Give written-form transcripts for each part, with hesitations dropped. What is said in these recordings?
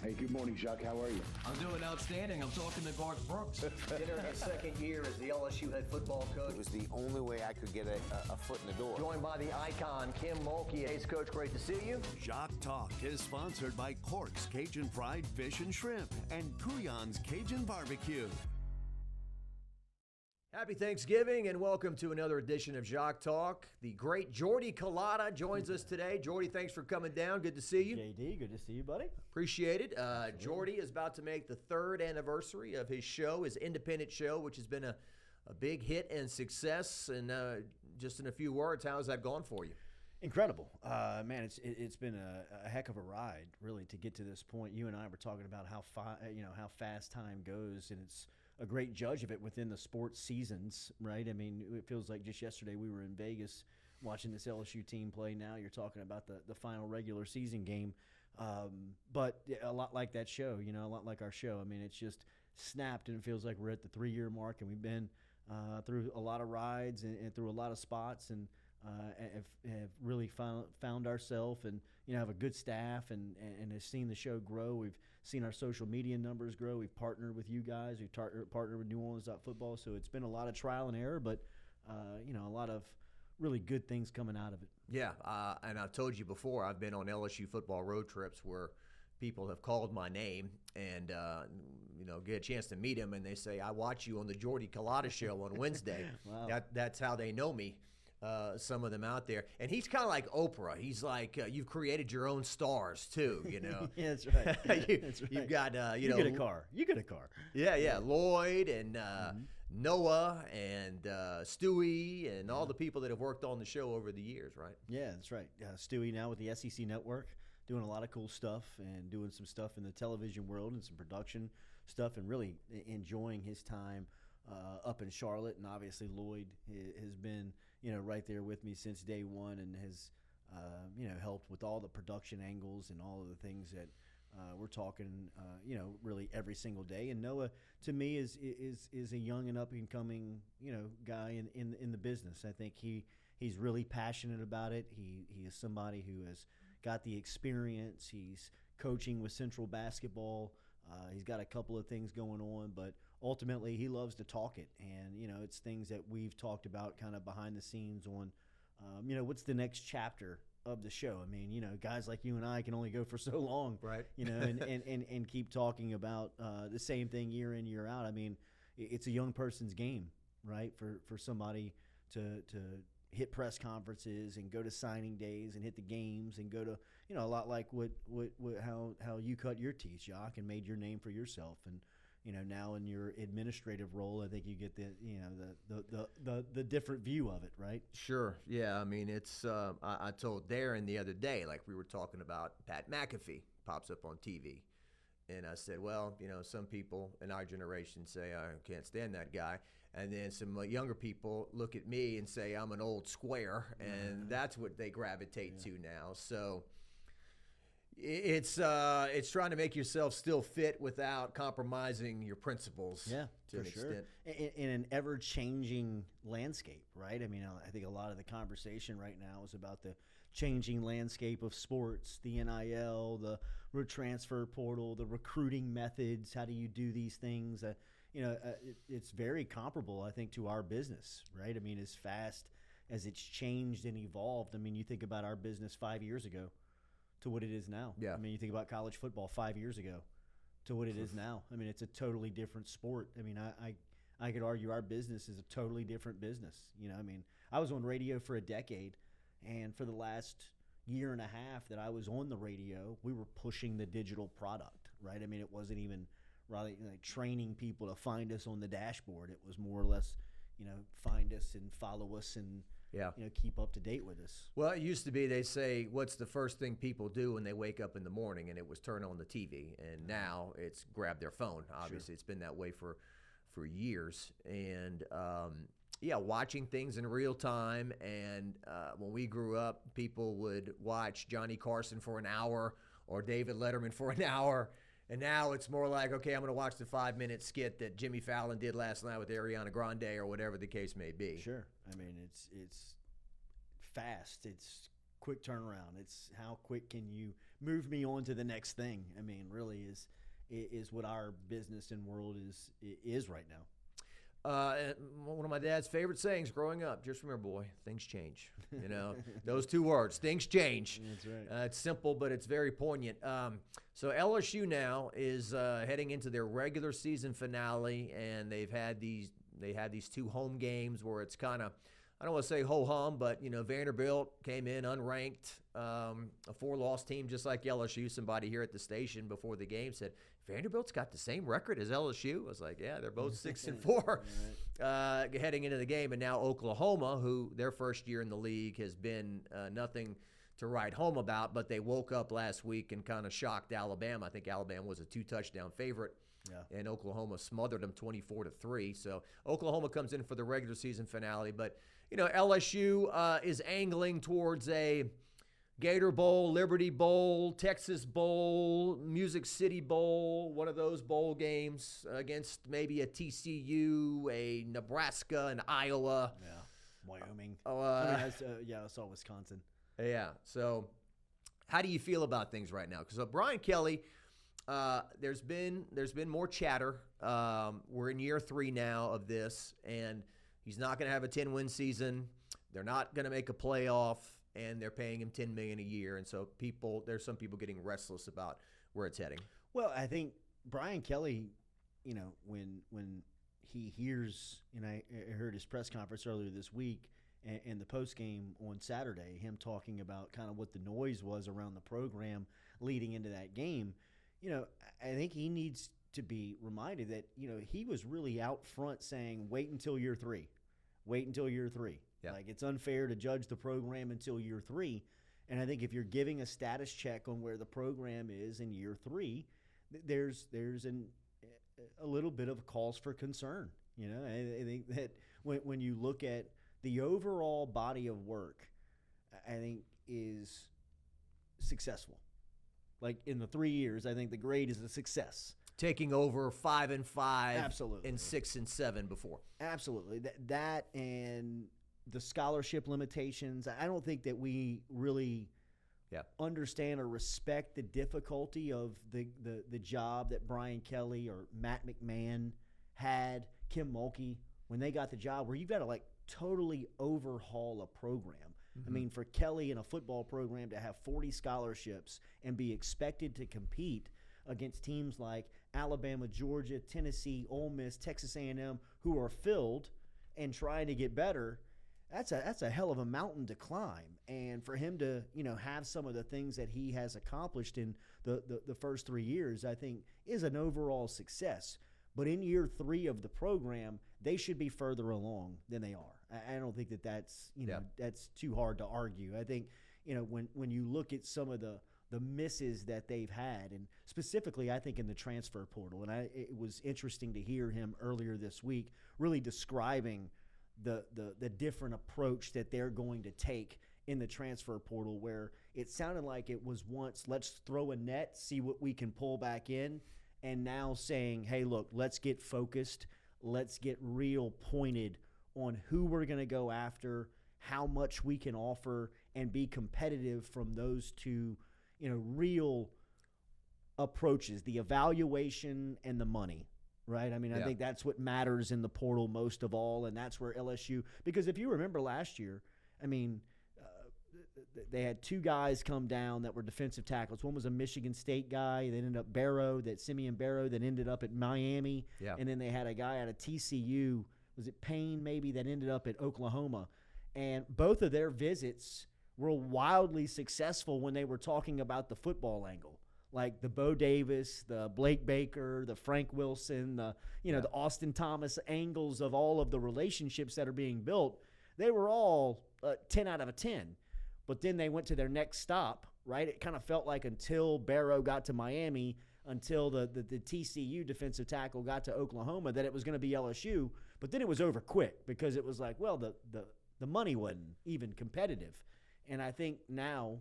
Hey, good morning, Jacques. How are you? I'm doing outstanding. I'm talking to Garth Brooks. Entering his second year as the LSU head football coach. It was the only way I could get a foot in the door. Joined by the icon, Kim Mulkey. Hey, Coach, great to see you. Jacques Talk is sponsored by Cork's Cajun Fried Fish and Shrimp and Couillon's Cajun Barbecue. Happy Thanksgiving and welcome to another edition of Jacques Talk. The great Jordy Culotta joins us today. Jordy, thanks for coming down. Good to see you. JD, good to see you, buddy. Appreciate it. Jordy is about to make the third anniversary of his show, his independent show, which has been a big hit and success. And just in a few words, how has that gone for you? Incredible. Man, it's been a heck of a ride, really, to get to this point. You and I were talking about how fast time goes, and it's a great judge of it within the sports seasons, right? I mean, it feels like just yesterday we were in Vegas watching this LSU team play. Now you're talking about the final regular season game. But a lot like that show, a lot like our show. I mean, it's just snapped, and it feels like we're at the 3-year mark, and we've been through a lot of rides and through a lot of spots, and have really found ourselves, and have a good staff, and have seen the show grow. We've seen our social media numbers grow. We've partnered with you guys. We've partnered with New Orleans Football. So it's been a lot of trial and error, but a lot of really good things coming out of it. Yeah, and I've told you before, I've been on LSU football road trips where people have called my name and get a chance to meet him, and they say, "I watch you on the Jordy Culotta show on Wednesday." Wow. That's how they know me. Some of them out there, and he's kind of like Oprah. He's like you've created your own stars too, Yeah, that's right. That's right. You've got you get a car. You get a car. Yeah. Lloyd and Noah and Stewie and all the people that have worked on the show over the years, right? Yeah, that's right. Stewie now with the SEC Network, doing a lot of cool stuff and doing some stuff in the television world and some production stuff, and really enjoying his time up in Charlotte. And obviously Lloyd has been right there with me since day one, and has helped with all the production angles and all of the things that we're talking really every single day. And Noah, to me, is a young and up and coming guy in the business. I think he's really passionate about it. He is somebody who has got the experience. He's coaching with Central Basketball. He's got a couple of things going on, but ultimately he loves to talk it. And, it's things that we've talked about kind of behind the scenes on, what's the next chapter of the show. I mean, guys like you and I can only go for so long, right? And keep talking about the same thing year in, year out. I mean, it's a young person's game, right? For somebody to hit press conferences and go to signing days and hit the games and go to, a lot like how you cut your teeth, Jacques, and made your name for yourself. And, now in your administrative role, I think you get the different view of it, right? Sure. Yeah. I mean, it's I told Darren the other day, like we were talking about Pat McAfee pops up on TV. And I said, well, some people in our generation say, I can't stand that guy. And then some younger people look at me and say I'm an old square, and that's what they gravitate to now. So it's trying to make yourself still fit without compromising your principles. Yeah, to an extent. In an ever-changing landscape, right? I mean, I think a lot of the conversation right now is about the changing landscape of sports, the NIL, the transfer portal, the recruiting methods. How do you do these things? It's very comparable, I think, to our business, right? I mean, as fast as it's changed and evolved. I mean, you think about our business 5 years ago to what it is now. Yeah. I mean, you think about college football 5 years ago to what it is now. I mean, it's a totally different sport. I mean, I could argue our business is a totally different business. I mean, I was on radio for a decade, and for the last year and a half that I was on the radio, we were pushing the digital product, right? I mean, it wasn't even really like training people to find us on the dashboard. It was more or less, find us and follow us and keep up to date with us. Well, it used to be, they say, what's the first thing people do when they wake up in the morning? And it was turn on the TV. And now it's grab their phone. Obviously, It's been that way for years. And, watching things in real time. And when we grew up, people would watch Johnny Carson for an hour or David Letterman for an hour. And now it's more like, okay, I'm going to watch the 5-minute skit that Jimmy Fallon did last night with Ariana Grande or whatever the case may be. Sure. I mean, it's fast. It's quick turnaround. It's how quick can you move me on to the next thing. I mean, really is what our business and world is right now. One of my dad's favorite sayings growing up, just remember, boy, things change. You know, those two words, things change. That's right. It's simple, but it's very poignant. So LSU now is heading into their regular season finale, and they had these 2 home games where it's kind of, I don't want to say ho-hum, but, you know, Vanderbilt came in unranked, a 4-loss team just like LSU. Somebody here at the station before the game said, Vanderbilt's got the same record as LSU. I was like, yeah, they're both 6-4 heading into the game. And now Oklahoma, who their first year in the league has been nothing to write home about, but they woke up last week and kind of shocked Alabama. I think Alabama was a 2-touchdown favorite. Yeah. And Oklahoma smothered them 24-3. So Oklahoma comes in for the regular season finale. But, you know, LSU is angling towards a Gator Bowl, Liberty Bowl, Texas Bowl, Music City Bowl, one of those bowl games against maybe a TCU, a Nebraska, an Iowa. Yeah, Wyoming. I saw Wisconsin. Yeah. So how do you feel about things right now? Because Brian Kelly, there's been more chatter. We're in year 3 now of this, and he's not going to have a 10-win season. They're not going to make a playoff, and they're paying him $10 million a year. And so there's some people getting restless about where it's heading. Well, I think Brian Kelly, you know, when he hears, and I heard his press conference earlier this week and the post game on Saturday, him talking about kind of what the noise was around the program leading into that game. You know, I think he needs to be reminded that, you know, he was really out front saying, wait until year 3. Wait until year 3. Yeah. Like, it's unfair to judge the program until year 3. And I think if you're giving a status check on where the program is in year 3, there's a little bit of a cause for concern. You know, I think that when you look at the overall body of work, I think is successful. Like, in the 3 years, I think the grade is a success. Taking over 5-5, absolutely, and 6-7 before. Absolutely, that and the scholarship limitations. I don't think that we really understand or respect the difficulty of the job that Brian Kelly or Matt McMahon had, Kim Mulkey, when they got the job, where you've got to like totally overhaul a program. Mm-hmm. I mean, for Kelly in a football program to have 40 scholarships and be expected to compete against teams like Alabama, Georgia, Tennessee, Ole Miss, Texas A&M, who are filled and trying to get better, that's a hell of a mountain to climb. And for him to, you know, have some of the things that he has accomplished in the first 3 years, I think is an overall success. But in year 3 of the program, they should be further along than they are. I don't think that's, you know, that's too hard to argue. I think, you know, when you look at some of the misses that they've had, and specifically I think in the transfer portal, and it was interesting to hear him earlier this week really describing the different approach that they're going to take in the transfer portal, where it sounded like it was once, let's throw a net, see what we can pull back in, and now saying, hey, look, let's get focused, let's get real pointed on who we're going to go after, how much we can offer, and be competitive from those two, you know, real approaches, the evaluation and the money, right? I mean, I think that's what matters in the portal most of all, and that's where LSU, because if you remember last year, I mean, they had 2 guys come down that were defensive tackles. One was a Michigan State guy that ended up Simeon Barrow, that ended up at Miami. Yeah. And then they had a guy out of TCU, was it Payne maybe, that ended up at Oklahoma. And both of their visits were wildly successful when they were talking about the football angle. Like the Bo Davis, the Blake Baker, the Frank Wilson, the Austin Thomas angles of all of the relationships that are being built, they were all 10 out of 10. But then they went to their next stop, right? It kind of felt like until Barrow got to Miami, until the TCU defensive tackle got to Oklahoma, that it was going to be LSU. But then it was over quick because it was like, well, the money wasn't even competitive. And I think now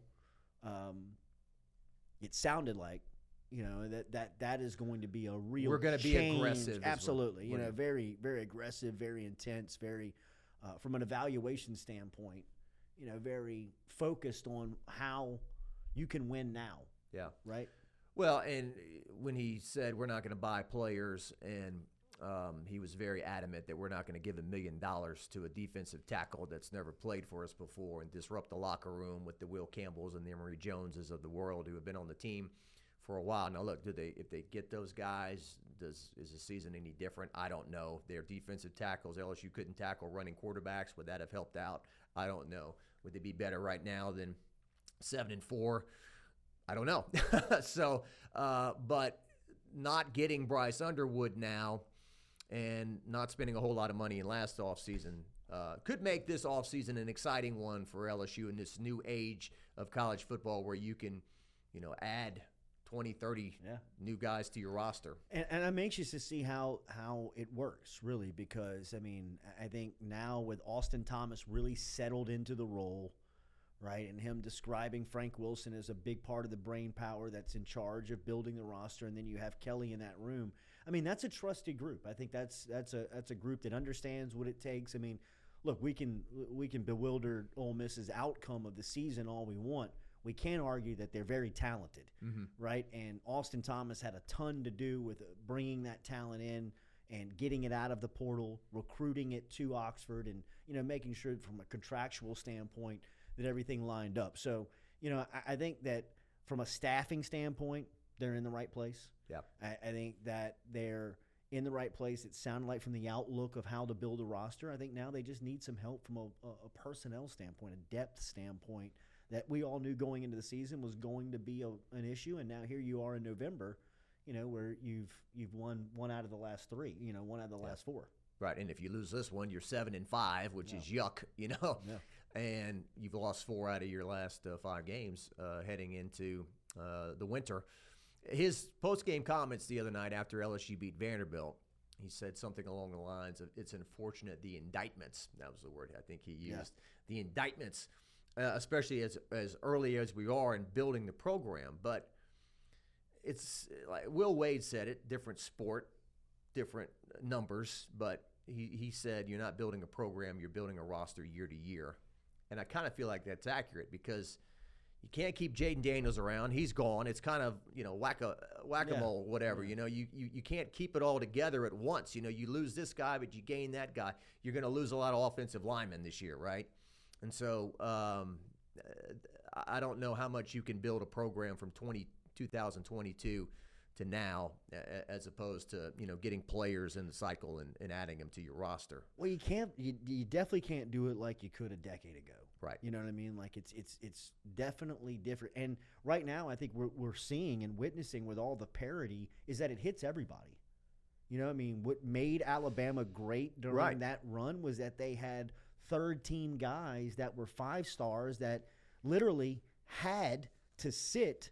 it sounded like, you know, that is going to be a real We're going to be aggressive. Absolutely. You know, very, very aggressive, very intense, very, from an evaluation standpoint, you know, very focused on how you can win now. Yeah. Right? Well, and when he said we're not going to buy players, and he was very adamant that we're not going to give $1 million to a defensive tackle that's never played for us before and disrupt the locker room with the Will Campbells and the Emory Joneses of the world who have been on the team for a while. Now, look, if they get those guys, is the season any different? I don't know. They're defensive tackles. LSU couldn't tackle running quarterbacks. Would that have helped out? I don't know. Would they be better right now than 7-4? I don't know. So, but not getting Bryce Underwood now and not spending a whole lot of money in last offseason could make this offseason an exciting one for LSU in this new age of college football where you can, add 20, 30 new guys to your roster. And I'm anxious to see how it works, really, because, I think now with Austin Thomas really settled into the role, right, and him describing Frank Wilson as a big part of the brain power that's in charge of building the roster, and then you have Kelly in that room. That's a trusted group. I think that's a group that understands what it takes. Look, we can bewilder Ole Miss's outcome of the season all we want. We can't argue that they're very talented, right? And Austin Thomas had a ton to do with bringing that talent in and getting it out of the portal, recruiting it to Oxford, and making sure from a contractual standpoint that everything lined up. So, I think that from a staffing standpoint, they're in the right place. Yeah. I think that they're in the right place. It sounded like from the outlook of how to build a roster, I think now they just need some help from a personnel standpoint, a depth standpoint that we all knew going into the season was going to be an issue. And now here you are in November, where you've won one out of the last three, one out of the last four. Right, and if you lose this one, you're 7-5, which is yuck, and you've lost 4 out of your last 5 games heading into the winter. His post-game comments the other night after LSU beat Vanderbilt, he said something along the lines of, it's unfortunate the indictments, that was the word I think he used, the indictments, especially as early as we are in building the program. But it's like Will Wade said it, different sport, different numbers, but he said you're not building a program, you're building a roster year to year. And I kind of feel like that's accurate because you can't keep Jaden Daniels around. He's gone. It's kind of, whack-a-mole, whatever. You can't keep it all together at once. You lose this guy, but you gain that guy. You're going to lose a lot of offensive linemen this year, right? And so I don't know how much you can build a program from 2022 to now, as opposed to getting players in the cycle and adding them to your roster. Well, you can't. You definitely can't do it like you could a decade ago. Right. You know what I mean? Like it's definitely different. And right now, I think we're seeing and witnessing with all the parity is that it hits everybody. What made Alabama great during that run was that they had third-team guys that were 5 stars that literally had to sit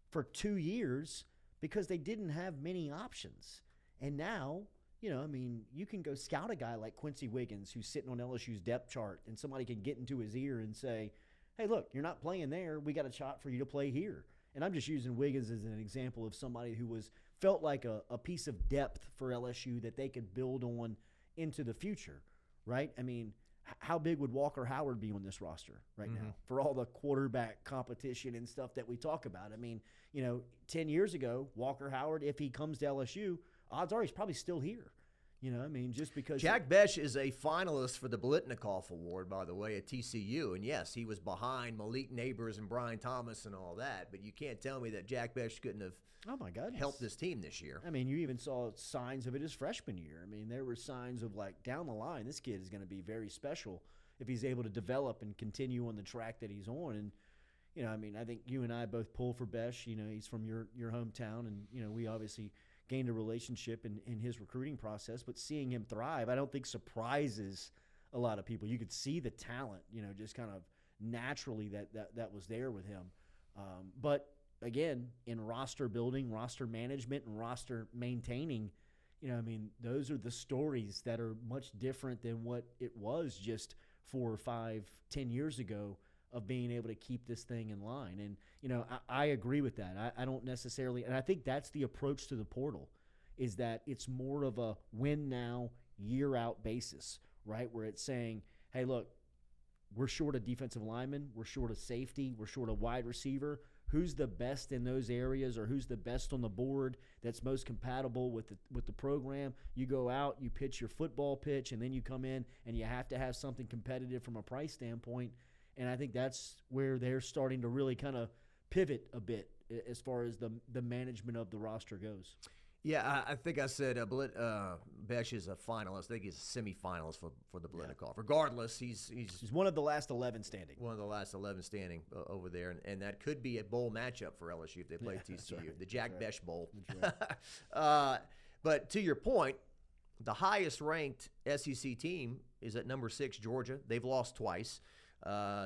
for 2 years because they didn't have many options. And now, you can go scout a guy like Quincy Wiggins who's sitting on LSU's depth chart, and somebody can get into his ear and say, hey, look, you're not playing there. We got a shot for you to play here. And I'm just using Wiggins as an example of somebody who felt like a piece of depth for LSU that they could build on into the future, right? How big would Walker Howard be on this roster right now for all the quarterback competition and stuff that we talk about? 10 years ago, Walker Howard, if he comes to LSU, odds are he's probably still here. Just because Jack Besh is a finalist for the Blitnikoff Award, by the way, at TCU. And yes, he was behind Malik Neighbors and Brian Thomas and all that. But you can't tell me that Jack Besh couldn't have helped this team this year. You even saw signs of it his freshman year. There were signs of, like, down the line, this kid is going to be very special if he's able to develop and continue on the track that he's on. And, I think you and I both pull for Besh. He's from your hometown, and, we obviously gained a relationship in his recruiting process. But seeing him thrive, I don't think surprises a lot of people. You could see the talent, just kind of naturally that was there with him. But again, in roster building, roster management, and roster maintaining, those are the stories that are much different than what it was just 4 or 5, 10 years ago of being able to keep this thing in line. And, I agree with that. I don't necessarily – and I think that's the approach to the portal is that it's more of a win now, year out basis, right, where it's saying, hey, look, we're short of defensive linemen, we're short of safety, we're short of wide receiver. who's the best in those areas or who's the best on the board that's most compatible with the program. You go out, you pitch your football pitch, and then you come in and you have to have something competitive from a price standpoint. And I think that's where they're starting to really kind of pivot a bit as far as the management of the roster goes. Yeah, I think I said Besh is a finalist. I think he's a semifinalist for the Blitnikoff. Regardless, he's one of the last 11 standing. One of the last 11 standing over there, and that could be a bowl matchup for LSU if they play TCU, right. the Jack Besh Bowl. Right. But to your point, the highest ranked SEC team is at number 6, Georgia. They've lost twice.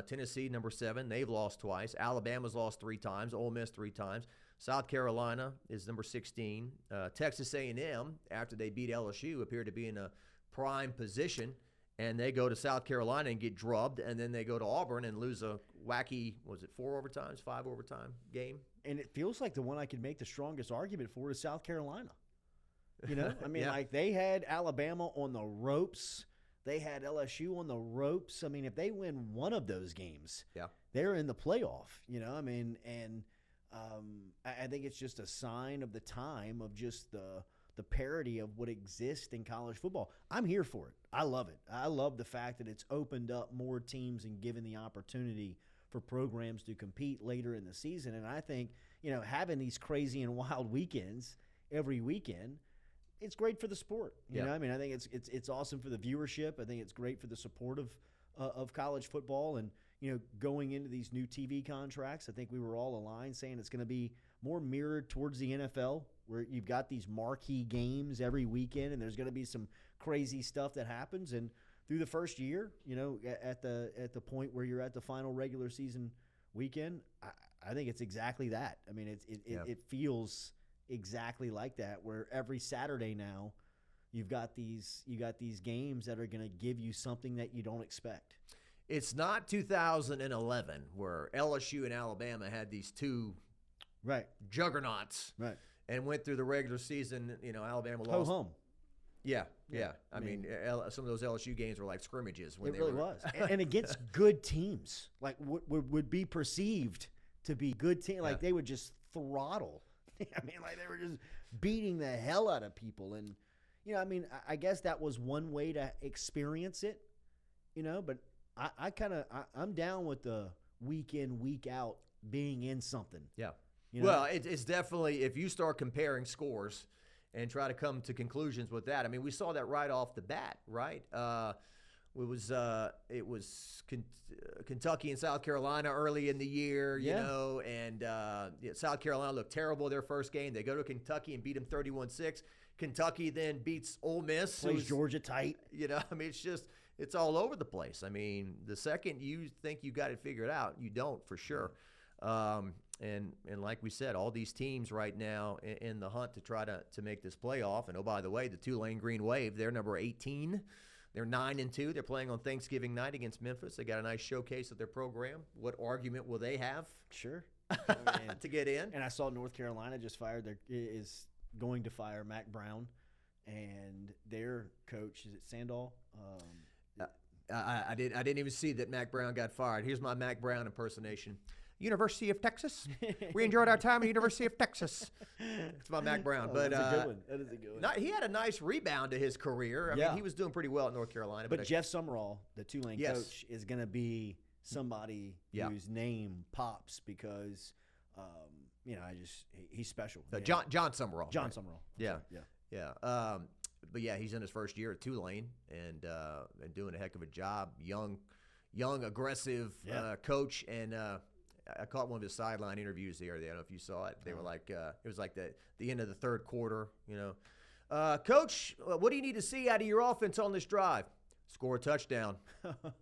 Tennessee, number 7, they've lost twice. Alabama's lost 3 times. Ole Miss 3 times. South Carolina is number 16. Texas A&M, after they beat LSU, appear to be in a prime position, and they go to South Carolina and get drubbed, and then they go to Auburn and lose a wacky, 4 overtimes, 5 overtime game? And it feels like the one I could make the strongest argument for is South Carolina. You know, I mean, like they had Alabama on the ropes. They had LSU on the ropes. I mean, if they win one of those games, they're in the playoff, you know, I mean, and I think it's just a sign of the time of just the parity of what exists in college football. I'm here for it. I love it. I love the fact that it's opened up more teams and given the opportunity for programs to compete later in the season. And I think, you know, having these crazy and wild weekends every weekend, it's great for the sport. You know, I mean, I think it's awesome for the viewership. I think it's great for the support of college football. And, you know, going into these new TV contracts, I think we were all aligned saying it's going to be more mirrored towards the NFL, where you've got these marquee games every weekend, and there's going to be some crazy stuff that happens. And through the first year, you know, at the point where you're at the final regular season weekend, I think it's exactly that. I mean, it feels exactly like that, where every Saturday now you've got these games that are going to give you something that you don't expect. It's not 2011 where LSU and Alabama had these two juggernauts and went through the regular season. You know, Alabama lost. Home. Yeah. I mean, some of those LSU games were like scrimmages. When it really was. And against good teams, like would be perceived to be good teams. Like they would just throttle. I mean, like they were just beating the hell out of people. And, you know, I mean, I guess that was one way to experience it, you know, but I'm down with the week in, week out being in something. Yeah. You know? Well, it's definitely, if you start comparing scores and try to come to conclusions with that, I mean, we saw that right off the bat, right? It was Kentucky and South Carolina early in the year, you know, and South Carolina looked terrible their first game. They go to Kentucky and beat them 31-6. Kentucky then beats Ole Miss. Plays Georgia tight. You know, I mean, it's all over the place. I mean, the second you think you got it figured out, you don't for sure. And like we said, all these teams right now in the hunt to try to make this playoff. And, oh, by the way, the Tulane Green Wave, they're number 18. They're 9-2. They're playing on Thanksgiving night against Memphis. They got a nice showcase of their program. What argument will they have? Sure. To get in? And I saw North Carolina just is going to fire Mac Brown, and their coach, is it Sandoval? I didn't even see that Mac Brown got fired. Here's my Mac Brown impersonation. University of Texas. We enjoyed our time at University of Texas. It's my Mac Brown. But that's a good one. That is a good one. He had a nice rebound to his career. I mean, he was doing pretty well at North Carolina. But Jeff Summerall, the Tulane coach, is going to be somebody whose name pops because, you know, he's special. John Summerall. John Summerall. Yeah. But yeah, he's in his first year at Tulane and doing a heck of a job. Young, aggressive coach. And I caught one of his sideline interviews the other day. I don't know if you saw it. They were like, it was like the end of the third quarter. You know, Coach, what do you need to see out of your offense on this drive? Score a touchdown.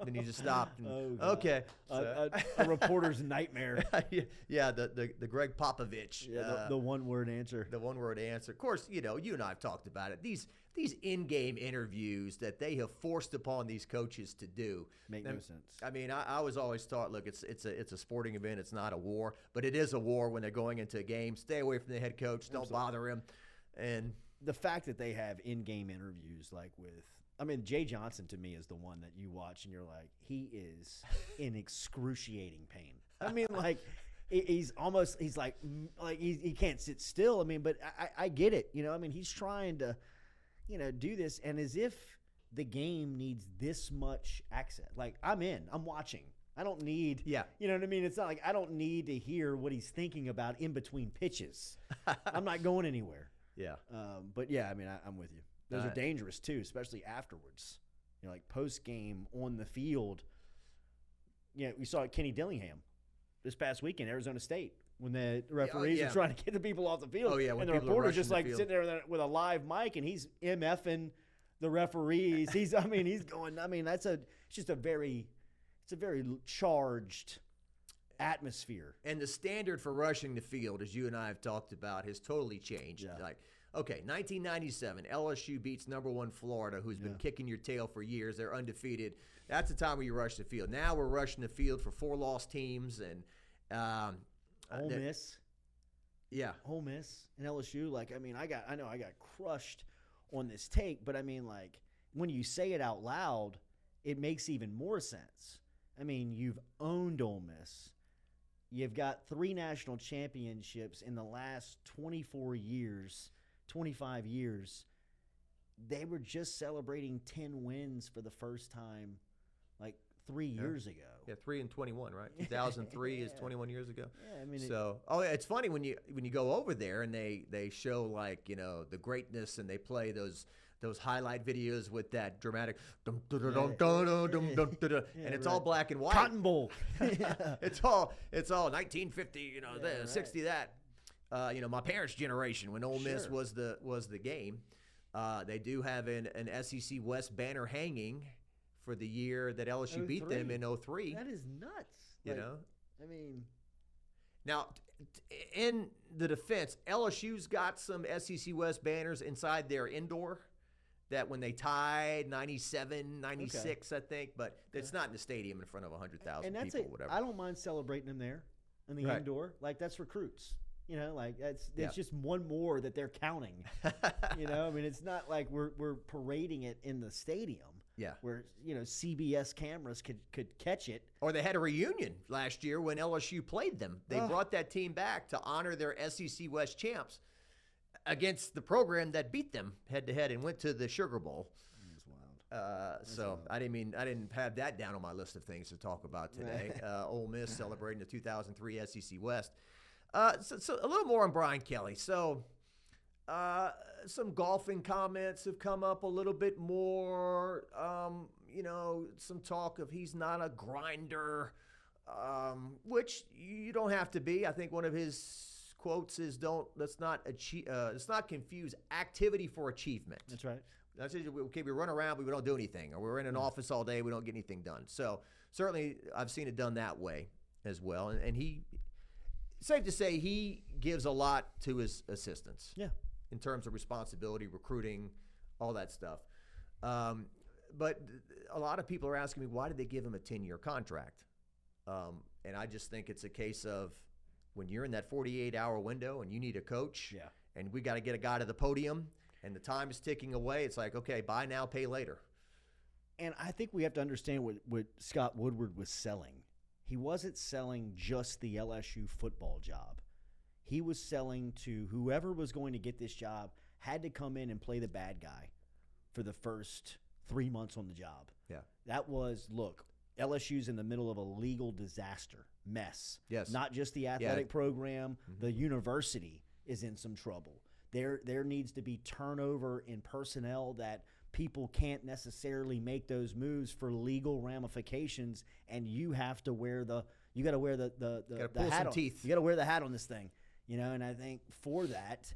Then he just stopped. And, okay. A reporter's nightmare. Yeah, the Greg Popovich. Yeah, the one-word answer. The one-word answer. Of course, you know, you and I have talked about it. These in-game interviews that they have forced upon these coaches to do make no sense. I mean, I was always taught, look, it's a sporting event. It's not a war, but it is a war when they're going into a game. Stay away from the head coach. Don't bother him. And the fact that they have in-game interviews like with. I mean, Jay Johnson to me is the one that you watch and you're like, he is in excruciating pain. I mean, like, he's like he can't sit still. I mean, but I get it. You know, I mean, he's trying to, you know, do this, and as if the game needs this much access. Like, I'm watching. I don't need, you know what I mean? It's not like I don't need to hear what he's thinking about in between pitches. I'm not going anywhere. Yeah. But yeah, I mean, I'm with you. Those are dangerous too, especially afterwards. You know, like post game on the field. Yeah, we saw Kenny Dillingham this past weekend, Arizona State, when the referees are trying to get the people off the field. Oh yeah, and the reporter's just like sitting there with a live mic, and he's MFing the referees. He's going. I mean, it's just a very charged atmosphere. And the standard for rushing the field, as you and I have talked about, has totally changed. Yeah. Like, okay, 1997, LSU beats #1 Florida, who's been kicking your tail for years. They're undefeated. That's the time where you rush the field. Now we're rushing the field for 4 lost teams and Ole Miss. Yeah. Ole Miss and LSU. Like, I mean, I know I got crushed on this take, but I mean, like, when you say it out loud, it makes even more sense. I mean, you've owned Ole Miss. You've got 3 national championships in the last 24 years, 25 years. They were just celebrating 10 wins for the first time, like 3 years ago. Yeah, 3 and 21, right? 2003 is 21 years ago. Yeah, I mean, it's funny when you go over there and they show, like, you know, the greatness, and they play those highlight videos with that dramatic and it's all black and white. Cotton Bowl. It's all 1950, you know, 60 that. You know, my parents' generation when Ole Miss was the game. They do have an SEC West banner hanging for the year that LSU beat them in 03. That is nuts. You know? I mean, now, in the defense, LSU's got some SEC West banners inside their indoor that when they tied 97, 96, I think, but it's not in the stadium in front of 100,000 people, whatever. I don't mind celebrating them there in the indoor. Like, that's recruits. You know, like it's just one more that they're counting. You know, I mean, it's not like we're parading it in the stadium. Yeah, where, you know, CBS cameras could catch it. Or they had a reunion last year when LSU played them. They brought that team back to honor their SEC West champs against the program that beat them head to head and went to the Sugar Bowl. That's wild. I didn't have that down on my list of things to talk about today. Ole Miss celebrating the 2003 SEC West. So a little more on Brian Kelly. So some golfing comments have come up a little bit more. You know, some talk of he's not a grinder, which you don't have to be. I think one of his quotes is let's not confuse activity for achievement. That's right. That's it. Okay, we run around, but we don't do anything, or we're in an office all day, we don't get anything done. So certainly, I've seen it done that way as well. And he, safe to say, he gives a lot to his assistants. Yeah. In terms of responsibility, recruiting, all that stuff. But a lot of people are asking me, why did they give him a 10-year contract? And I just think it's a case of when you're in that 48-hour window and you need a coach, and we got to get a guy to the podium, and the time is ticking away, it's like, okay, buy now, pay later. And I think we have to understand what Scott Woodward was selling. He wasn't selling just the LSU football job. He was selling to whoever was going to get this job had to come in and play the bad guy for the first 3 months on the job. Yeah. That was, look, LSU's in the middle of a legal disaster, mess. Yes. Not just the athletic program, the university is in some trouble. There needs to be turnover in personnel that people can't necessarily make those moves for legal ramifications, and you have to wear the hat on. Teeth. You got to wear the hat on this thing, you know. And I think for that,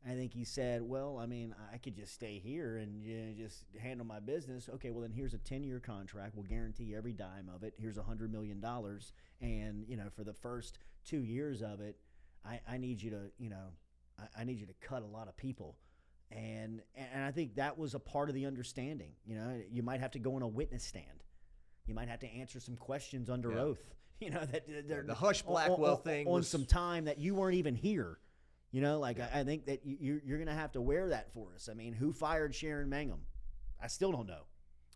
I think he said, well, I mean, I could just stay here and just handle my business. Okay, well then here's a 10-year contract. We'll guarantee every dime of it. Here's $100 million, and you know, for the first 2 years of it, I need you to, you know, I need you to cut a lot of people. And I think that was a part of the understanding. You know, you might have to go on a witness stand. You might have to answer some questions under oath. You know, that the Hush Blackwell thing on some time that you weren't even here. You know, like I think that you're going to have to wear that for us. I mean, who fired Sharon Mangum? I still don't know.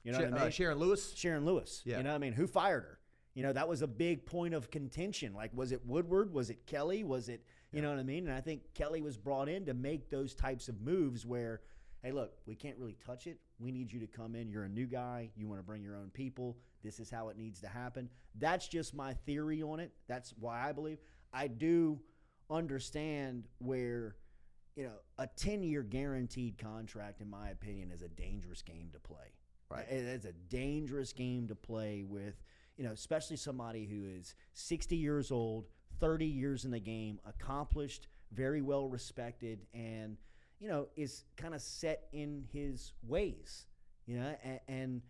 You know what I mean? Sharon Lewis. Sharon Lewis. Yeah. You know what I mean? Who fired her? That was a big point of contention. Like, was it Woodward? Was it Kelly? Was it, you know what I mean? And I think Kelly was brought in to make those types of moves where, hey, look, we can't really touch it. We need you to come in. You're a new guy. You want to bring your own people. This is how it needs to happen. That's just my theory on it. That's why I believe. I do understand where, a 10-year guaranteed contract, in my opinion, is a dangerous game to play. Right. It's a dangerous game to play with, especially somebody who is 60 years old, 30 years in the game, accomplished, very well respected, and, is kind of set in his ways, and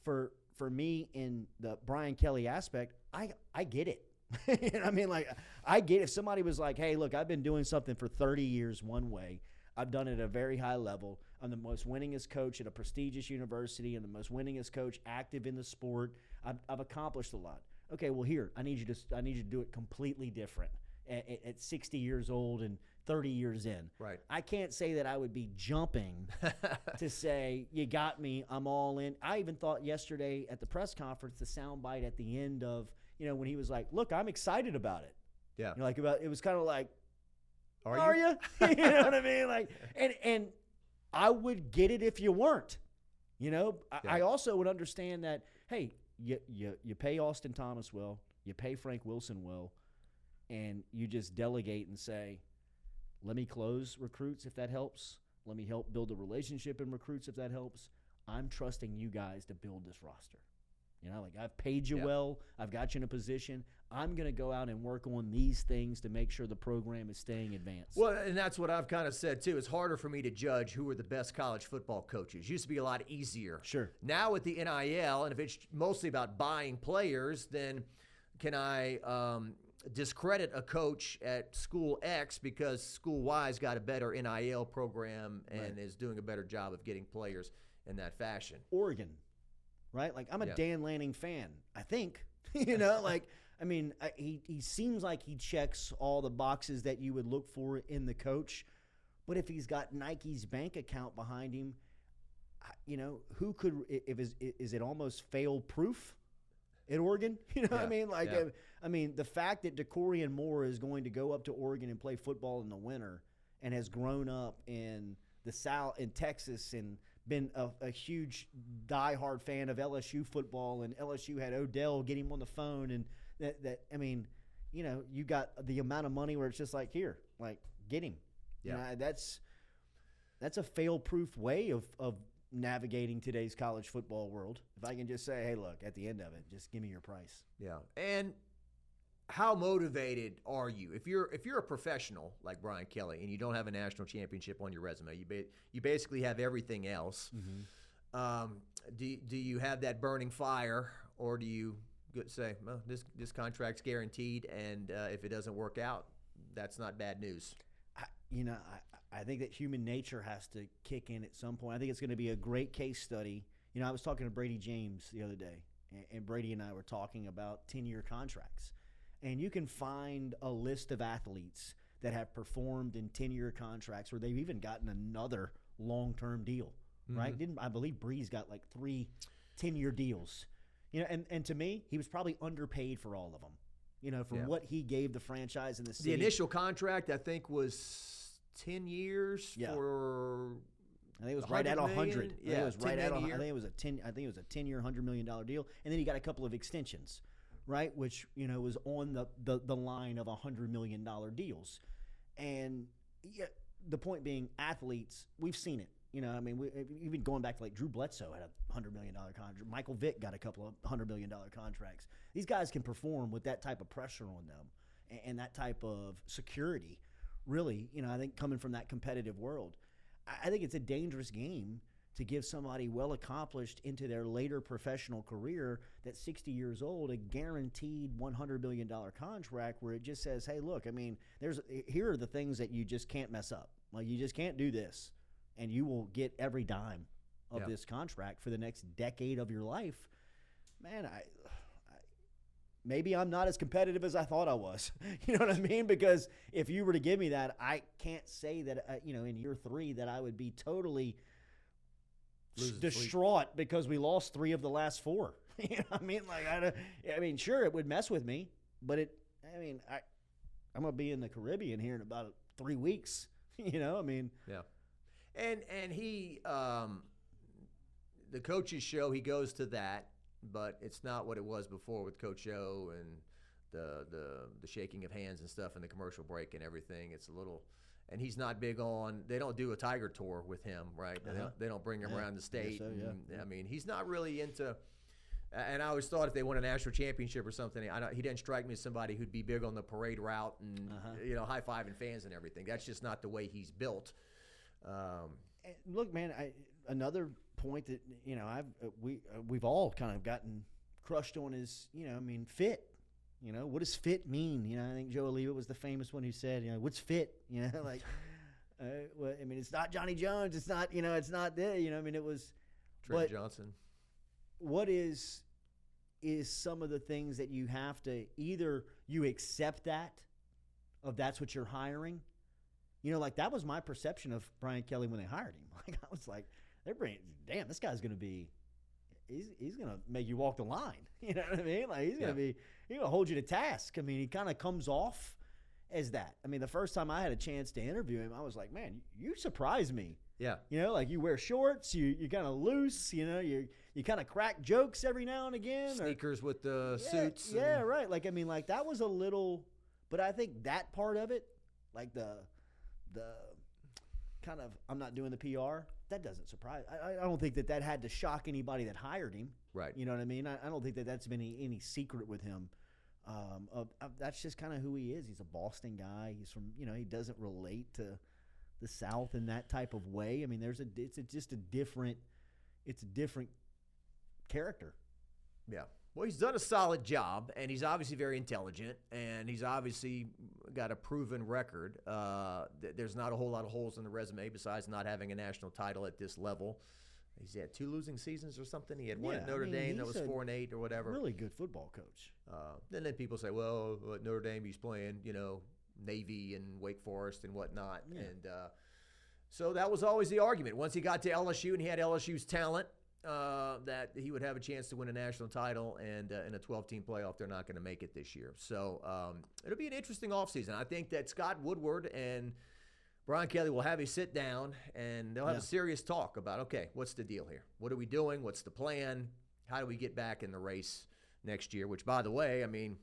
for me in the Brian Kelly aspect, I get it. I mean, like, I get if somebody was like, hey, look, I've been doing something for 30 years one way. I've done it at a very high level. I'm the most winningest coach at a prestigious university and the most winningest coach active in the sport. I've accomplished a lot. Okay, well, here, I need you to do it completely different at 60 years old and 30 years in. Right. I can't say that I would be jumping to say, you got me, I'm all in. I even thought yesterday at the press conference, the soundbite at the end of, when he was like, look, I'm excited about it. Yeah. It was kind of like, Are you? You know what I mean? Like, and I would get it if you weren't. I also would understand that, hey, you pay Austin Thomas well, you pay Frank Wilson well, and you just delegate and say, let me close recruits if that helps. Let me help build a relationship in recruits if that helps. I'm trusting you guys to build this roster. I've paid you well. I've got you in a position. I'm going to go out and work on these things to make sure the program is staying advanced. Well, and that's what I've kind of said, too. It's harder for me to judge who are the best college football coaches. Used to be a lot easier. Sure. Now with the NIL, and if it's mostly about buying players, then can I discredit a coach at school X because school Y's got a better NIL program and is doing a better job of getting players in that fashion? Oregon. Right? Like, I'm a Dan Lanning fan, I think. He seems like he checks all the boxes that you would look for in the coach. But if he's got Nike's bank account behind him, who could – is it almost fail-proof at Oregon? The fact that DeCorian Moore is going to go up to Oregon and play football in the winter and has grown up in the South, in Texas, and – been a huge diehard fan of LSU football, and LSU had Odell get him on the phone, and you got the amount of money where it's just like, here, like, get him. Yeah. That's a fail-proof way of navigating today's college football world. If I can just say, hey, look, at the end of it, just give me your price. Yeah. And how motivated are you? If you're a professional like Brian Kelly and you don't have a national championship on your resume, you basically have everything else. Mm-hmm. Do you have that burning fire, or do you say, well, this contract's guaranteed, and if it doesn't work out, that's not bad news? I think that human nature has to kick in at some point. I think it's going to be a great case study. I was talking to Brady James the other day, and Brady and I were talking about 10-year contracts. And you can find a list of athletes that have performed in 10-year contracts where they've even gotten another long-term deal, right? I believe Breeze got like 3 10-year deals. And to me, he was probably underpaid for all of them, for what he gave the franchise and the city. The initial contract, I think, was 10 years for I think it was right at 100. Yeah, it was right at. I think year. it was a 10-year, $100 million deal, and then he got a couple of extensions, right? Which was on the line of $100 million deals, and the point being, athletes, we've seen it. Even going back to like Drew Bledsoe had a $100 million contract. Michael Vick got a couple of $100 million contracts. These guys can perform with that type of pressure on them and that type of security. Really, I think coming from that competitive world, I think it's a dangerous game to give somebody well accomplished into their later professional career that's 60 years old a guaranteed $100 million contract where it just says, hey, look, here are the things that you just can't mess up. Like, you just can't do this, and you will get every dime of this contract for the next decade of your life. Man, maybe I'm not as competitive as I thought I was. You know what I mean? Because if you were to give me that, I can't say that, in year 3 that I would be totally distraught because we lost 3 of the last 4. You know what I mean? Like, I mean, sure, it would mess with me, but I'm going to be in the Caribbean here in about 3 weeks. You know, I mean. Yeah. And he, the coaches show, he goes to that, but it's not what it was before with Coach O and the shaking of hands and stuff in the commercial break and everything. It's a little, and he's not big on. They don't do a Tiger tour with him, right? They don't bring him around the state. So, yeah. I mean, he's not really into. And I always thought if they won a national championship or something, he didn't strike me as somebody who'd be big on the parade route and high fiving fans and everything. That's just not the way he's built. Look, man, another point that we've all kind of gotten crushed on is fit. What does fit mean? I think Joe Oliva was the famous one who said, what's fit? Like, well, I mean, it's not Johnny Jones. It's not it's not there. It was Trent Johnson. What is some of the things that you have to either you accept that's what you're hiring. Like that was my perception of Brian Kelly when they hired him. Like I was like, damn, this guy's gonna be, he's gonna make you walk the line. You know what I mean? Like he's gonna hold you to task. I mean, he kind of comes off as that. I mean, the first time I had a chance to interview him, I was like, man, you surprised me. Yeah. Like you wear shorts, you're kind of loose. You kind of crack jokes every now and again. Sneakers with the suits. Yeah, right. Like I mean, like that was a little, but I think that part of it, like the kind of I'm not doing the PR. That doesn't surprise. I don't think that had to shock anybody that hired him. Right. You know what I mean? I don't think that's been any secret with him. That's just kind of who he is. He's a Boston guy. He's from he doesn't relate to the South in that type of way. I mean, it's a different character. Yeah. Well, he's done a solid job, and he's obviously very intelligent, and he's obviously got a proven record. There's not a whole lot of holes in the resume besides not having a national title at this level. He's had 2 losing seasons or something. He had one at Notre Dame that was 4-8 or whatever. Really good football coach. Then people say, well, at Notre Dame he's playing, Navy and Wake Forest and whatnot. Yeah. And so that was always the argument. Once he got to LSU and he had LSU's talent, that he would have a chance to win a national title, and in a 12-team playoff, they're not going to make it this year. So it'll be an interesting offseason. I think that Scott Woodward and Brian Kelly will have a sit-down, and they'll have a serious talk about, okay, what's the deal here? What are we doing? What's the plan? How do we get back in the race next year? Which, by the way, I mean,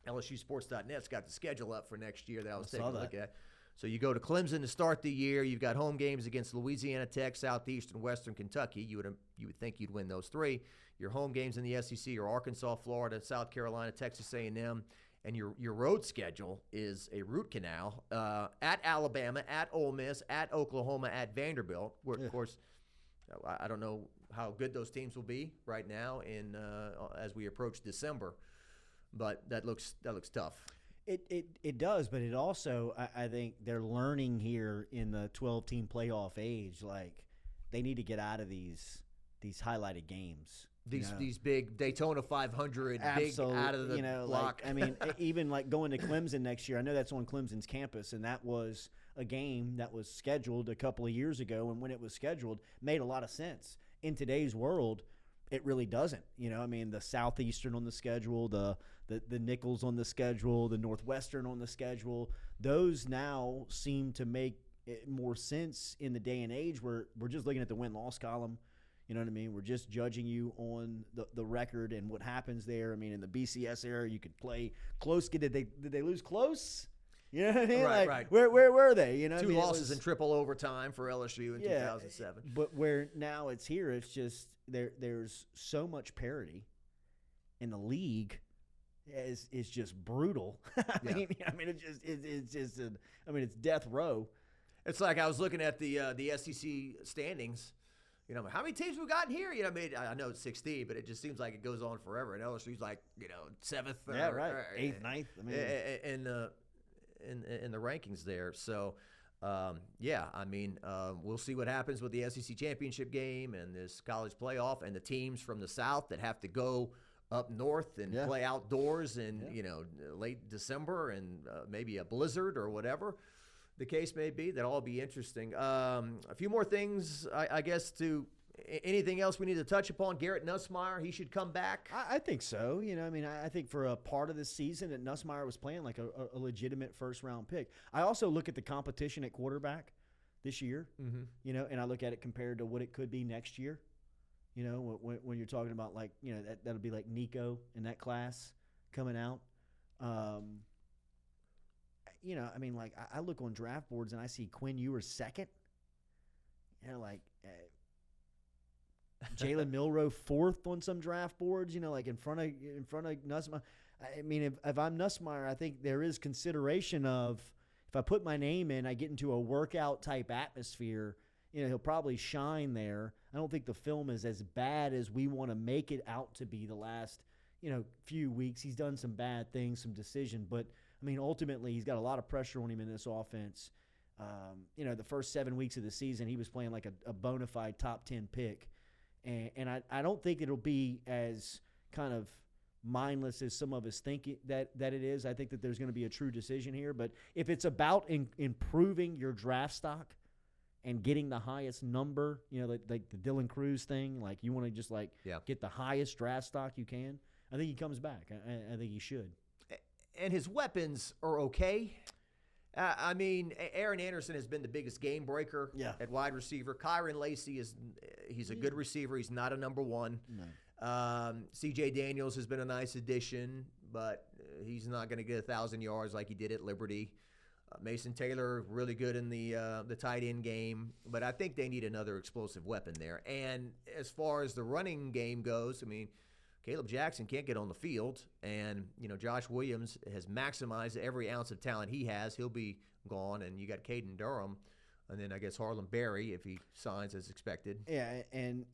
LSUsports.net's got the schedule up for next year that I was taking a look at. So you go to Clemson to start the year. You've got home games against Louisiana Tech, Southeastern, Western Kentucky. You would think you'd win those 3. Your home games in the SEC are Arkansas, Florida, South Carolina, Texas A&M. And your road schedule is a root canal at Alabama, at Ole Miss, at Oklahoma, at Vanderbilt. Where, of course, I don't know how good those teams will be right now as we approach December, but that looks tough. It does, but it also, I think they're learning here in the 12-team playoff age, like they need to get out of these highlighted games. These big Daytona 500, big out of the block. Like, I mean, even like going to Clemson next year, I know that's on Clemson's campus, and that was a game that was scheduled a couple of years ago, and when it was scheduled, made a lot of sense. In today's world, it really doesn't. I mean, the Southeastern on the schedule, the Nichols on the schedule, the Northwestern on the schedule, those now seem to make more sense in the day and age where we're just looking at the win-loss column. You know what I mean? We're just judging you on the record and what happens there. I mean, in the BCS era, you could play close. Did they lose close? You know what I mean? Right. Where were they? 2 losses in triple overtime for LSU in 2007. But where now it's here, it's just there's so much parity, and the league is just brutal. I mean, it's death row. It's like I was looking at the SEC standings. How many teams we got in here? I know it's 16, but it just seems like it goes on forever. And LSU's like, 7th. Yeah, right. 8th, 9th. I mean, in the rankings there. So, we'll see what happens with the SEC championship game and this college playoff and the teams from the South that have to go up north and play outdoors in, late December and maybe a blizzard or whatever the case may be. That'll all be interesting. A few more things, I guess, to Anything else we need to touch upon? Garrett Nussmeier, he should come back. I think so. I think for a part of the season that Nussmeier was playing like a legitimate first-round pick. I also look at the competition at quarterback this year, and I look at it compared to what it could be next year. When you're talking about that'll be like Nico in that class coming out. I look on draft boards and I see Quinn Ewers second. Jalen Milroe fourth on some draft boards. In front of Nussmeier. If I'm Nussmeier, I think there is consideration of if I put my name in, I get into a workout type atmosphere. He'll probably shine there. I don't think the film is as bad as we want to make it out to be the last, few weeks. He's done some bad things, some decision, but ultimately he's got a lot of pressure on him in this offense. The first 7 weeks of the season, he was playing like a bona fide top 10 pick. And I don't think it'll be as kind of mindless as some of us think that it is. I think that there's going to be a true decision here. But if it's about improving your draft stock and getting the highest number, like the Dylan Cruz thing, like you want to just get the highest draft stock you can, I think he comes back. I think he should. And his weapons are okay. Aaron Anderson has been the biggest game breaker at wide receiver. Kyron Lacey he's a good receiver. He's not a number one. No. C.J. Daniels has been a nice addition, but he's not going to get 1,000 yards like he did at Liberty. Mason Taylor, really good in the tight end game, but I think they need another explosive weapon there. And as far as the running game goes, Caleb Jackson can't get on the field, and Josh Williams has maximized every ounce of talent he has. He'll be gone, and you got Caden Durham, and then I guess Harlan Berry if he signs as expected. Yeah, and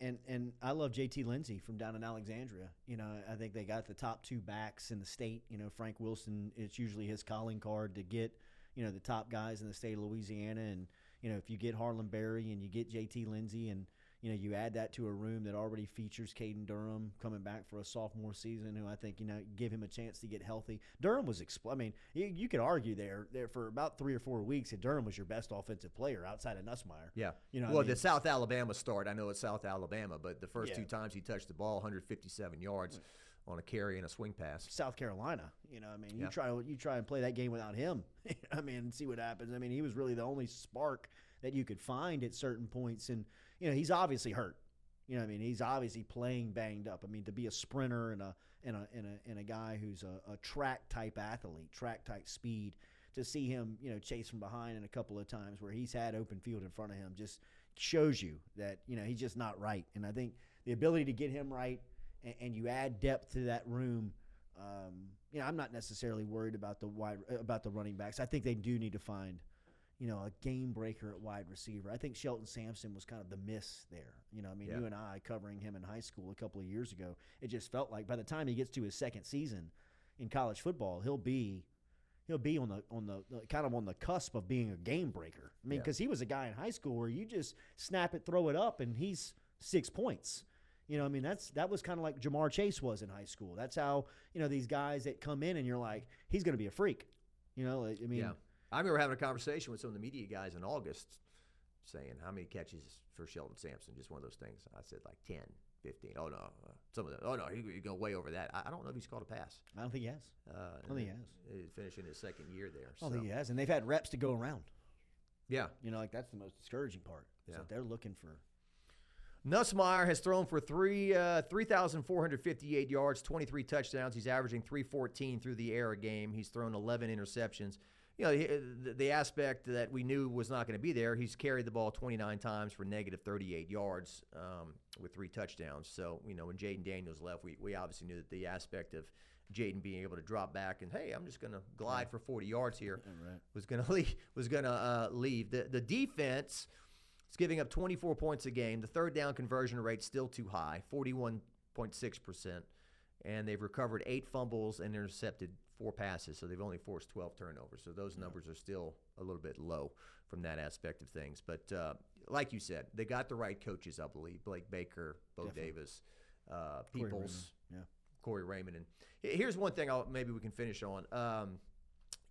I love JT Lindsey from down in Alexandria. I think they got the top two backs in the state. Frank Wilson, it's usually his calling card to get the top guys in the state of Louisiana, and if you get Harlan Berry and you get JT Lindsey and you add that to a room that already features Caden Durham coming back for a sophomore season, who I think, give him a chance to get healthy. Durham was you could argue there for about 3 or 4 weeks that Durham was your best offensive player outside of Nussmeier. Yeah. The South Alabama start, I know it's South Alabama, but the first 2 times he touched the ball, 157 yards on a carry and a swing pass. South Carolina, you try and play that game without him, and see what happens. He was really the only spark that you could find at certain points, and he's obviously hurt. He's obviously playing banged up. To be a sprinter and a guy who's a track type athlete, track type speed, to see him chase from behind in a couple of times where he's had open field in front of him just shows you that he's just not right. And I think the ability to get him right and you add depth to that room. I'm not necessarily worried about the running backs. I think they do need to find a game breaker at wide receiver. I think Shelton Sampson was kind of the miss there. You and I covering him in high school a couple of years ago, it just felt like by the time he gets to his second season in college football, he'll be on the kind of on the cusp of being a game breaker. Because he was a guy in high school where you just snap it, throw it up, and he's 6 points. That was kind of like Jamar Chase was in high school. That's how these guys that come in and you're like, he's going to be a freak. Yeah. I remember having a conversation with some of the media guys in August saying, how many catches for Shelton Sampson? Just one of those things. I said like 10, 15. Oh, no. Some of them. Oh, no, he's going way over that. I don't know if he's caught a pass. I don't think he has. I don't think he has. He's finishing his second year there. I don't think he has. And they've had reps to go around. Yeah. That's the most discouraging part. Yeah. So they're looking for. Nussmeier has thrown for 3,458 yards, 23 touchdowns. He's averaging 314 through the air a game. He's thrown 11 interceptions. The aspect that we knew was not going to be there, he's carried the ball 29 times for negative 38 yards with 3 touchdowns. So, when Jaden Daniels left, we obviously knew that the aspect of Jaden being able to drop back and, hey, I'm just going to glide for 40 yards here was going to leave. The defense is giving up 24 points a game. The third down conversion rate's still too high, 41.6%. And they've recovered 8 fumbles and intercepted 4 passes, so they've only forced 12 turnovers. So those numbers are still a little bit low from that aspect of things. But like you said, they got the right coaches, I believe. Blake Baker, Bo Davis, Peoples, Corey Raymond. And here's one thing maybe we can finish on.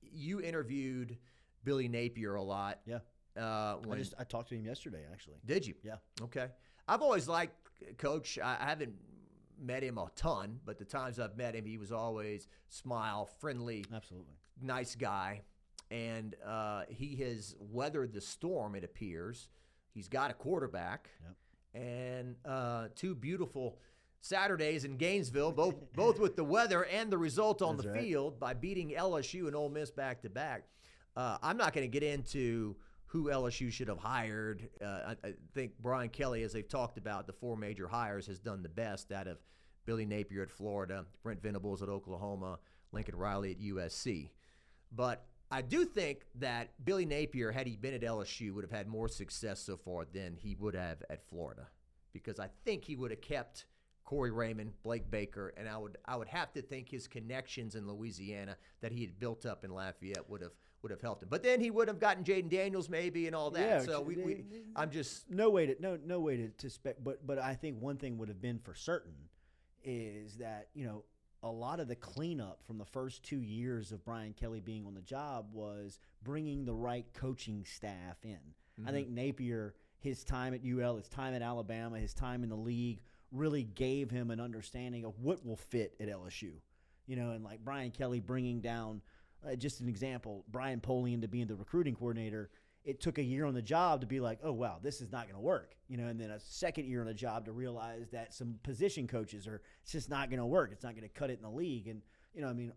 You interviewed Billy Napier a lot. Yeah. I talked to him yesterday, actually. Did you? Yeah. Okay. I've always liked Coach. I haven't met him a ton, but the times I've met him, he was always smile, friendly, Absolutely nice guy. And he has weathered the storm, it appears. He's got a quarterback and 2 beautiful Saturdays in Gainesville, both with the weather and the result on the field by beating LSU and Ole Miss back-to-back. I'm not going to get into who LSU should have hired. I think Brian Kelly, as they've talked about, the 4 major hires, has done the best out of Billy Napier at Florida, Brent Venables at Oklahoma, Lincoln Riley at USC. But I do think that Billy Napier, had he been at LSU, would have had more success so far than he would have at Florida, because I think he would have kept Corey Raymond, Blake Baker, and I would have to think his connections in Louisiana that he had built up in Lafayette would have helped him. But then he would have gotten Jaden Daniels maybe and all that. Yeah, so I'm just no way to spec. But I think one thing would have been for certain is that a lot of the cleanup from the first 2 years of Brian Kelly being on the job was bringing the right coaching staff in. I think Napier, his time at UL, his time at Alabama, his time in the league really gave him an understanding of what will fit at LSU. And like Brian Kelly bringing down, just an example, Brian Polian to being the recruiting coordinator, it took a year on the job to be like, oh, wow, this is not going to work. And then a second year on the job to realize that some position coaches it's just not going to work. It's not going to cut it in the league. And,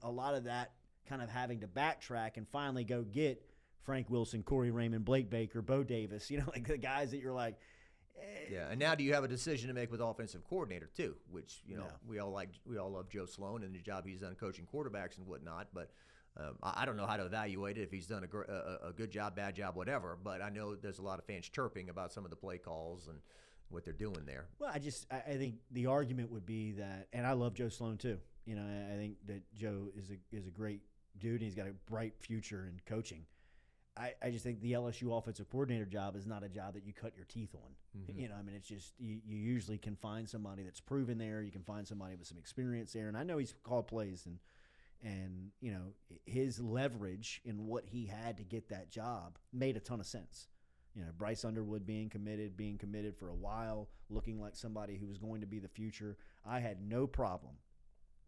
a lot of that kind of having to backtrack and finally go get Frank Wilson, Corey Raymond, Blake Baker, Bo Davis, like the guys that you're like, yeah. And now do you have a decision to make with offensive coordinator too, which, we all love Joe Sloan and the job he's done coaching quarterbacks and whatnot, but I don't know how to evaluate it, if he's done a good job, bad job, whatever. But I know there's a lot of fans chirping about some of the play calls and what they're doing there. Well, I think the argument would be that, and I love Joe Sloan too. I think that Joe is a great dude, and he's got a bright future in coaching. I just think the LSU offensive coordinator job is not a job that you cut your teeth on. It's just you usually can find somebody that's proven there. You can find somebody with some experience there, and I know he's called plays and his leverage in what he had to get that job made a ton of sense. Bryce Underwood being committed for a while, looking like somebody who was going to be the future. I had no problem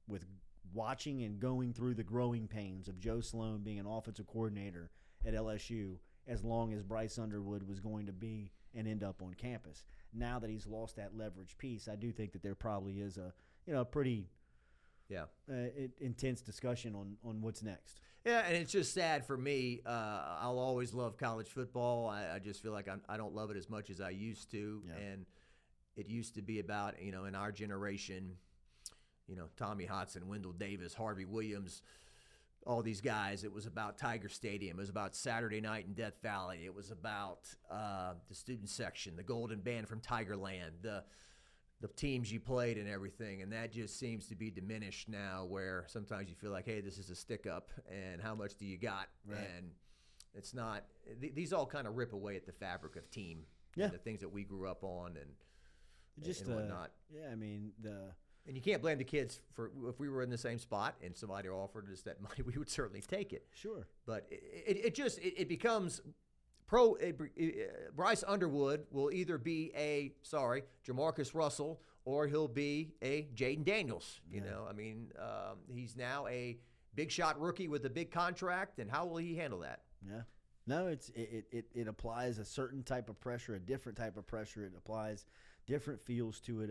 with watching and going through the growing pains of Joe Sloan being an offensive coordinator at LSU as long as Bryce Underwood was going to be and end up on campus. Now that he's lost that leverage piece, I do think that there probably is a pretty intense discussion on what's next. Yeah, and it's just sad for me. I'll always love college football. I just feel like I don't love it as much as I used to. Yeah. And it used to be about, in our generation, Tommy Hudson, Wendell Davis, Harvey Williams, all these guys. It was about Tiger Stadium. It was about Saturday night in Death Valley. It was about the student section, the Golden Band from Tigerland, the teams you played and everything, and that just seems to be diminished now, where sometimes you feel like, hey, this is a stick-up, and how much do you got? Right. And it's not these all kind of rip away at the fabric of team, and the things that we grew up on and whatnot. And you can't blame the kids for if we were in the same spot and somebody offered us that money, we would certainly take it. Sure. But it becomes Bryce Underwood will either be Jamarcus Russell, or he'll be a Jaden Daniels. He's now a big shot rookie with a big contract, and how will he handle that? Yeah. No, it applies a certain type of pressure, a different type of pressure. It applies different feels to it.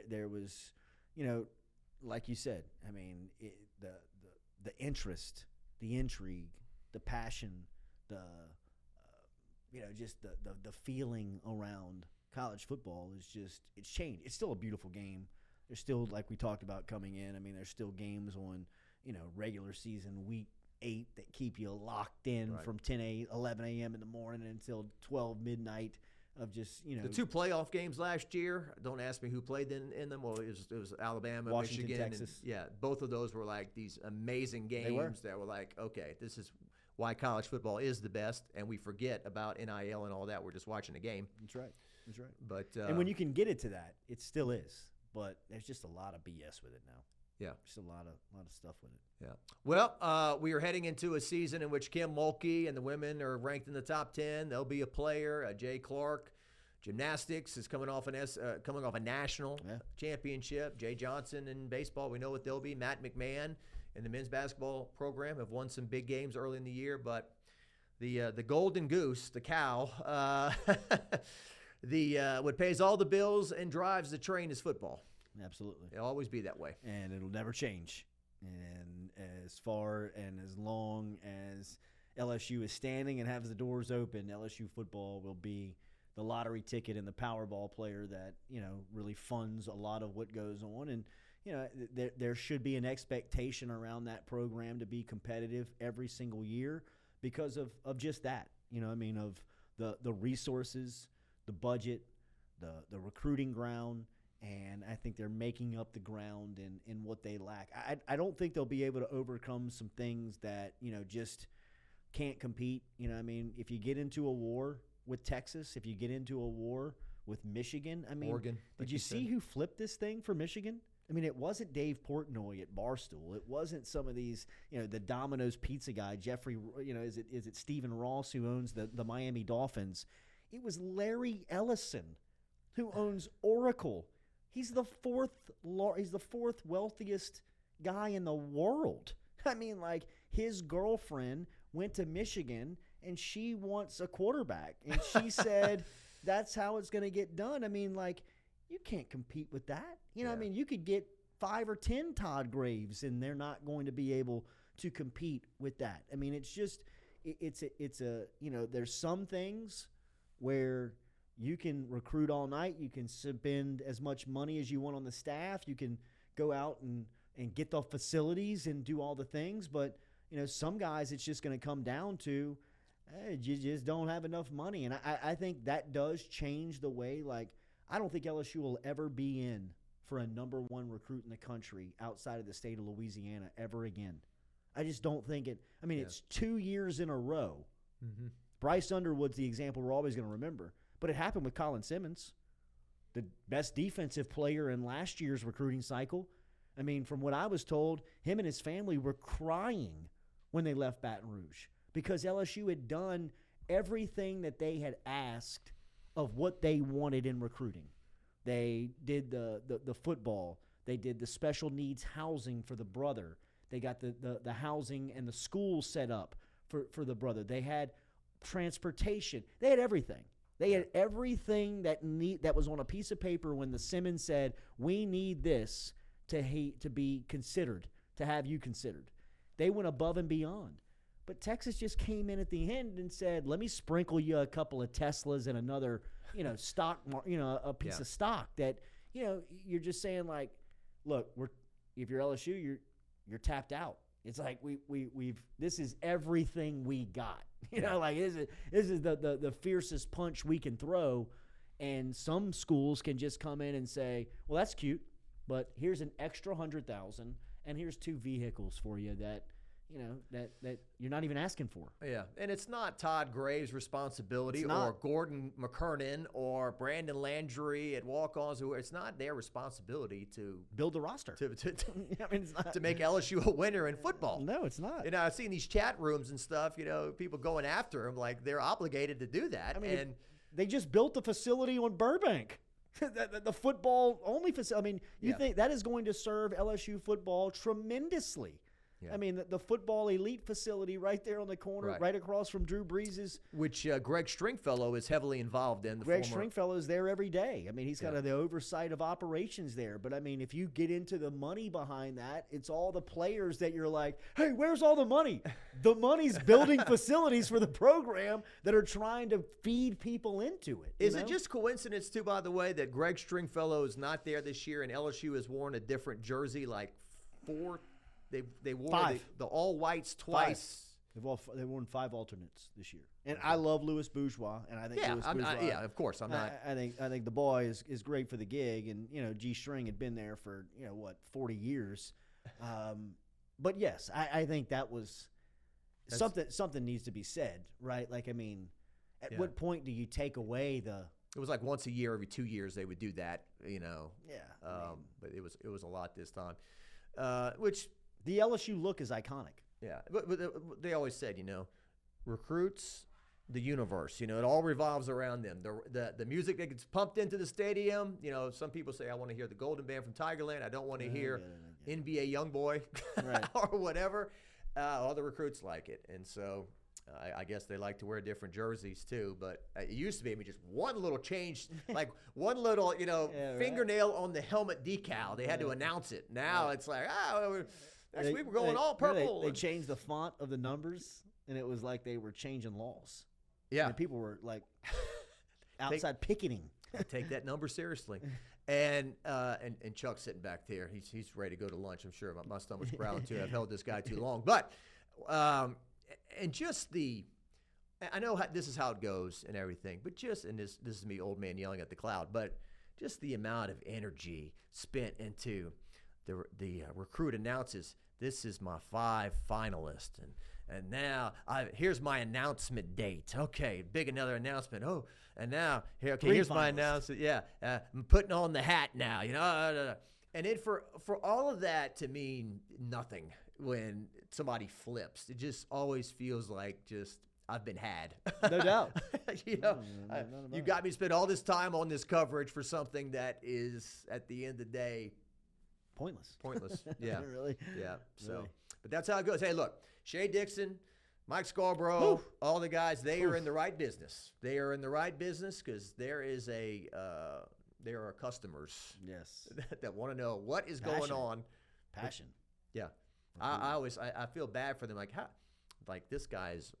There was, like you said, the interest, the intrigue, the passion, just the feeling around college football is just, it's changed. It's still a beautiful game. There's still, like we talked about coming in, there's still games on, regular season week 8 that keep you locked in from 11 a.m. in the morning until 12 midnight of just, The 2 playoff games last year, don't ask me who played in them. Well, it was Alabama, Washington, Michigan. Texas. And, both of those were like these amazing games that were like, okay, this is why college football is the best, and we forget about NIL and all that. We're just watching a game. That's right. But and when you can get it to that, it still is. But there's just a lot of BS with it now. Yeah. Just a lot of stuff with it. Yeah. Well, we are heading into a season in which Kim Mulkey and the women are ranked in the top 10. There'll be a player, Jay Clark. Gymnastics is coming off a national championship. Jay Johnson in baseball, we know what they'll be. Matt McMahon in the men's basketball program have won some big games early in the year, but the golden goose, the cow, what pays all the bills and drives the train is football. Absolutely. It'll always be that way. And it'll never change. And as far and as long as LSU is standing and has the doors open, LSU football will be the lottery ticket and the Powerball player that, really funds a lot of what goes on. And, there should be an expectation around that program to be competitive every single year because of just that, of the resources, the budget, the recruiting ground. And I think they're making up the ground in what they lack. I don't think they'll be able to overcome some things that, just can't compete. If you get into a war with Texas, if you get into a war with Michigan, Oregon, did you see who flipped this thing for Michigan? It wasn't Dave Portnoy at Barstool. It wasn't some of these, the Domino's pizza guy, Jeffrey, is it Stephen Ross who owns the Miami Dolphins? It was Larry Ellison who owns Oracle. He's the fourth wealthiest guy in the world. His girlfriend went to Michigan and she wants a quarterback. And she said, that's how it's going to get done. You can't compete with that. You could get 5 or 10 Todd Graves and they're not going to be able to compete with that. It's just, there's some things where you can recruit all night. You can spend as much money as you want on the staff. You can go out and get the facilities and do all the things. But, some guys, it's just going to come down to, you just don't have enough money. And I think that does change the way, I don't think LSU will ever be in for a number one recruit in the country outside of the state of Louisiana ever again. I just don't think it. It's 2 years in a row. Mm-hmm. Bryce Underwood's the example we're always going to remember. But it happened with Colin Simmons, the best defensive player in last year's recruiting cycle. From what I was told, him and his family were crying when they left Baton Rouge because LSU had done everything that they had asked of what they wanted in recruiting. They did the football. They did the special needs housing for the brother. They got the housing and the school set up for the brother. They had transportation. They had everything. They had everything that was on a piece of paper when the Simmons said, we need this to be considered, to have you considered. They went above and beyond. But Texas just came in at the end and said, let me sprinkle you a couple of Teslas and another, stock, a piece of stock that, you're just saying look, if you're LSU, you're tapped out. It's like we've this is everything we got. This is the fiercest punch we can throw. And some schools can just come in and say, well, that's cute, but here's an extra $100,000 and here's 2 vehicles for you that that you're not even asking for. Yeah, and it's not Todd Graves' responsibility or Gordon McKernan or Brandon Landry at Walk-Ons. It's not their responsibility to build the roster. It's not. To make LSU a winner in football. No, it's not. I've seen these chat rooms and stuff, people going after them like they're obligated to do that. And they just built the facility on Burbank. the football only facility. You think that is going to serve LSU football tremendously. Yeah. The football elite facility right there on the corner, right across from Drew Brees'. Which Greg Stringfellow is heavily involved in. Greg Stringfellow is there every day. He's got the oversight of operations there. But, if you get into the money behind that, it's all the players that you're like, hey, where's all the money? The money's building facilities for the program that are trying to feed people into it. Is it just coincidence, too, by the way, that Greg Stringfellow is not there this year and LSU has worn a different jersey like 4 They wore the all-whites twice. 5. They've worn 5 alternates this year. And I love Louis Bourgeois, and I think Louis Bourgeois. Of course. I'm not. I think the boy is great for the gig, and G String had been there for 40 years. But yes, I think that was something needs to be said, right? At what point do you take away the? It was like once a year, every 2 years they would do that, Yeah. But it was a lot this time. which the LSU look is iconic. yeah, but they always said, recruits the universe. It all revolves around them. The music that gets pumped into the stadium. Some people say I want to hear the Golden Band from Tigerland. I don't want to hear NBA YoungBoy Right. or whatever. All the recruits like it, and so I guess they like to wear different jerseys too. But it used to be just one little change, like one little fingernail on the helmet decal. They had to announce it. Now it's like next week we're going all purple. They changed the font of the numbers, and it was like they were changing laws. Yeah, and people were like outside picketing. I take that number seriously. And Chuck's sitting back there. He's ready to go to lunch. I'm sure my stomach's growling too. I've held this guy too long. But and just I know this is how it goes and everything. But and this is me, old man yelling at the cloud. But just the amount of energy spent into the recruit announces, this is my 5 finalists, and now here's my announcement date. Okay, another announcement. Oh, and now here's my announcement. Yeah, I'm putting on the hat now. And then for all of that to mean nothing when somebody flips, it just always feels like I've been had. No doubt. You got me to spend all this time on this coverage for something that is at the end of the day pointless. Yeah. Really? Yeah. So, Really. But that's how it goes. Hey, look, Shea Dixon, Mike Scarborough, all the guys, they are in the right business. They are in the right business because there are customers Yes. that want to know what is Passion. going on. Passion. Yeah. I feel bad for them. Like this guy's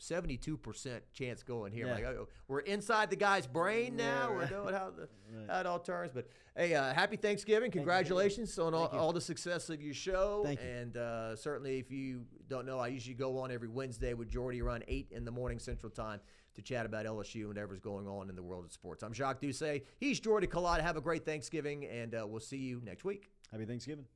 72% chance going here. Yeah. Like, we're inside the guy's brain now. Yeah, right. We're knowing how it all turns. But hey, happy Thanksgiving! Congratulations on all the success of your show. Thank you. And certainly, if you don't know, I usually go on every Wednesday with Jordy around 8 in the morning Central Time to chat about LSU and whatever's going on in the world of sports. I'm Jacques Doucet. He's Jordy Culotta. Have a great Thanksgiving, and we'll see you next week. Happy Thanksgiving.